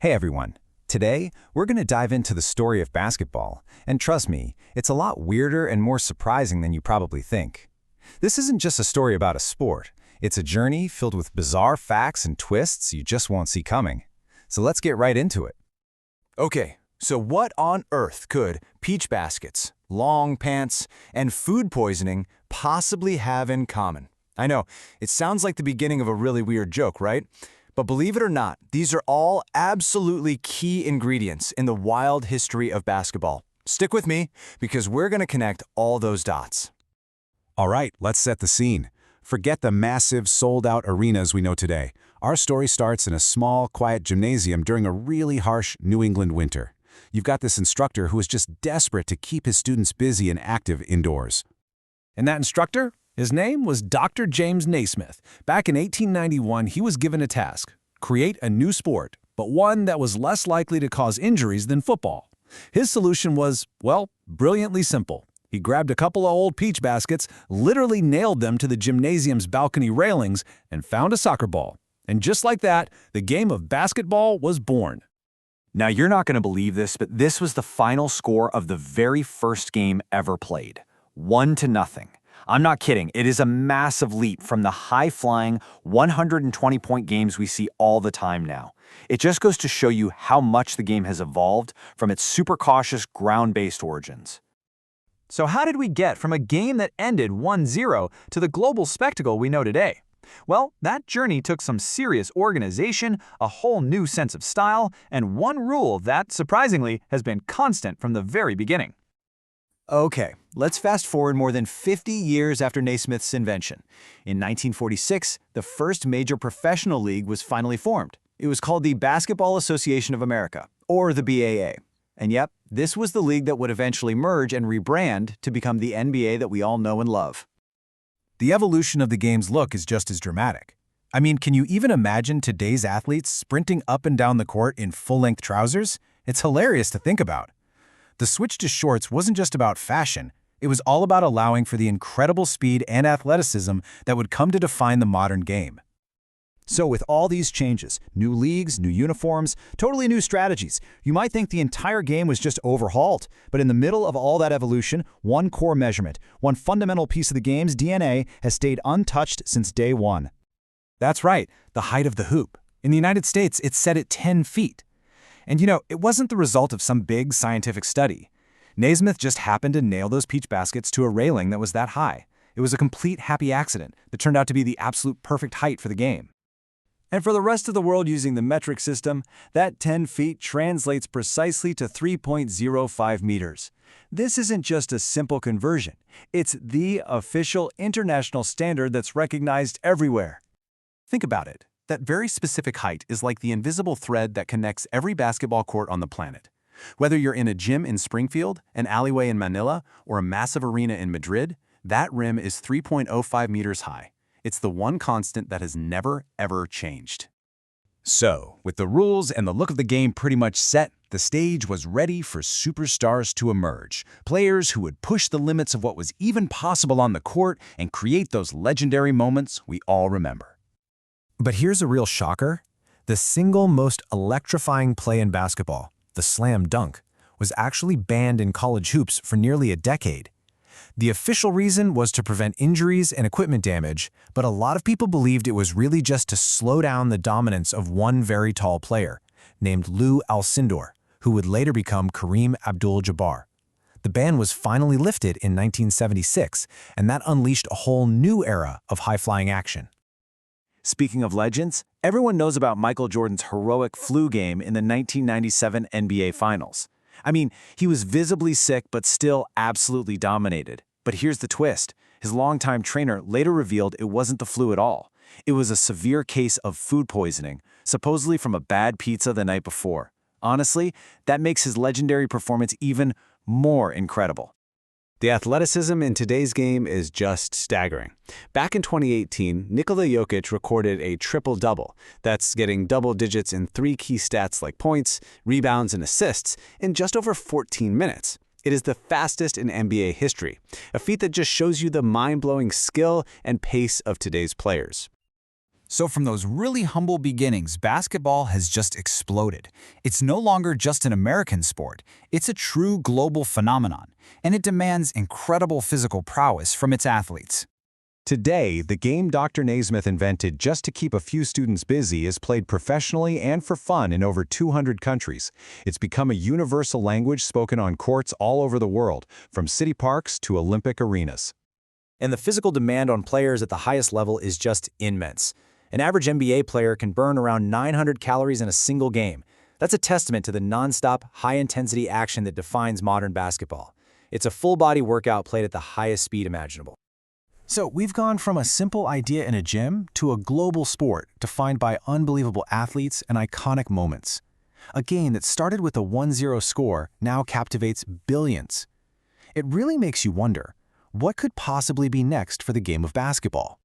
Hey everyone. Today, we're going to dive into the story of basketball, and trust me, it's a lot weirder and more surprising than you probably think. This isn't just a story about a sport, it's a journey filled with bizarre facts and twists you just won't see coming. So let's get right into it. Okay, so what on earth could peach baskets, long pants, and food poisoning possibly have in common? I know, it sounds like the beginning of a really weird joke, right? But believe it or not, these are all absolutely key ingredients in the wild history of basketball. Stick with me, because we're going to connect all those dots. All right, let's set the scene. Forget the massive, sold-out arenas we know today. Our story starts in a small, quiet gymnasium during a really harsh New England winter. You've got this instructor who is just desperate to keep his students busy and active indoors. And that instructor? His name was Dr. James Naismith. Back in 1891, he was given a task: create a new sport, but one that was less likely to cause injuries than football. His solution was, well, brilliantly simple. He grabbed a couple of old peach baskets, literally nailed them to the gymnasium's balcony railings, and found a soccer ball. And just like that, the game of basketball was born. Now, you're not going to believe this, but this was the final score of the very first game ever played. 1-0. I'm not kidding, it is a massive leap from the high-flying 120-point games we see all the time now. It just goes to show you how much the game has evolved from its super cautious ground-based origins. So how did we get from a game that ended 1-0 to the global spectacle we know today? Well, that journey took some serious organization, a whole new sense of style, and one rule that, surprisingly, has been constant from the very beginning. Okay, let's fast forward more than 50 years after Naismith's invention. In 1946, the first major professional league was finally formed. It was called the Basketball Association of America, or the BAA. And yep, this was the league that would eventually merge and rebrand to become the NBA that we all know and love. The evolution of the game's look is just as dramatic. I mean, can you even imagine today's athletes sprinting up and down the court in full-length trousers? It's hilarious to think about. The switch to shorts wasn't just about fashion, it was all about allowing for the incredible speed and athleticism that would come to define the modern game. So with all these changes, new leagues, new uniforms, totally new strategies, you might think the entire game was just overhauled. But in the middle of all that evolution, one core measurement, one fundamental piece of the game's DNA has stayed untouched since day one. That's right, the height of the hoop. In the United States, it's set at 10 feet. And you know, it wasn't the result of some big scientific study. Naismith just happened to nail those peach baskets to a railing that was that high. It was a complete happy accident that turned out to be the absolute perfect height for the game. And for the rest of the world using the metric system, that 10 feet translates precisely to 3.05 meters. This isn't just a simple conversion. It's the official international standard that's recognized everywhere. Think about it. That very specific height is like the invisible thread that connects every basketball court on the planet. Whether you're in a gym in Springfield, an alleyway in Manila, or a massive arena in Madrid, that rim is 3.05 meters high. It's the one constant that has never, ever changed. So, with the rules and the look of the game pretty much set, the stage was ready for superstars to emerge. Players who would push the limits of what was even possible on the court and create those legendary moments we all remember. But here's a real shocker. The single most electrifying play in basketball, the slam dunk, was actually banned in college hoops for nearly a decade. The official reason was to prevent injuries and equipment damage, but a lot of people believed it was really just to slow down the dominance of one very tall player, named Lou Alcindor, who would later become Kareem Abdul-Jabbar. The ban was finally lifted in 1976, and that unleashed a whole new era of high-flying action. Speaking of legends, everyone knows about Michael Jordan's heroic flu game in the 1997 NBA Finals. I mean, he was visibly sick but still absolutely dominated. But here's the twist. His longtime trainer later revealed it wasn't the flu at all. It was a severe case of food poisoning, supposedly from a bad pizza the night before. Honestly, that makes his legendary performance even more incredible. The athleticism in today's game is just staggering. Back in 2018, Nikola Jokic recorded a triple-double. That's getting double digits in 3 key stats like points, rebounds, and assists in just over 14 minutes. It is the fastest in NBA history, a feat that just shows you the mind-blowing skill and pace of today's players. So from those really humble beginnings, basketball has just exploded. It's no longer just an American sport. It's a true global phenomenon, and it demands incredible physical prowess from its athletes. Today, the game Dr. Naismith invented just to keep a few students busy is played professionally and for fun in over 200 countries. It's become a universal language spoken on courts all over the world, from city parks to Olympic arenas. And the physical demand on players at the highest level is just immense. An average NBA player can burn around 900 calories in a single game. That's a testament to the nonstop, high-intensity action that defines modern basketball. It's a full-body workout played at the highest speed imaginable. So we've gone from a simple idea in a gym to a global sport defined by unbelievable athletes and iconic moments. A game that started with a 1-0 score now captivates billions. It really makes you wonder, what could possibly be next for the game of basketball?